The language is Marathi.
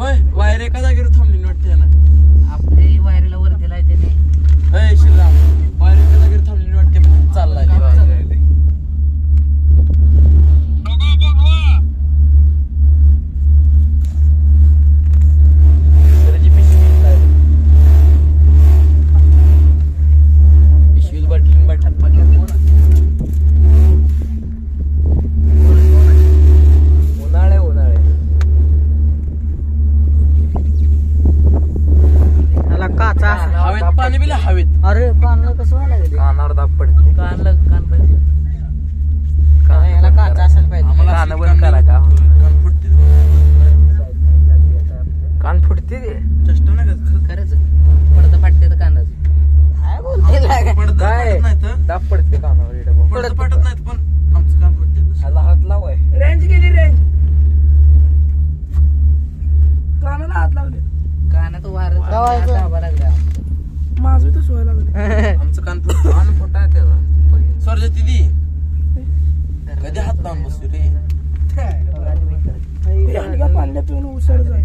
होय वायर एका जागेवर थांबली वाटते ना आपली वायरीला वर दिलाय त्याने अय श्रीराम वायर एका जागेवर थांबली वाटते पण चाललाय पिशवीत बाटली बैठक हवेत पाणी बिला हवेत अरे कानला कसं व्हायला लागले कानावर दाब पडते कान याला काचा असायला पाहिजे कान बंद करा का कान फुटते कान फुटते चेष्टा नाही का खरंच पडदा फाटते तर कांदाच काय बोलते काय दाब पडते कानावर पडत फाटत नाहीत पण आमचं कान फुटते ह्याला हात लावाय रेंज गेली रेंज कानाला हात लावले कानात वार दाबा लागला माझं तर सोय लागले आमचं कान फुटतं कान फुटा त्याला सरजा दिदी कधी हात लावून बसू रे पाण्यात पिऊन उसळ जाय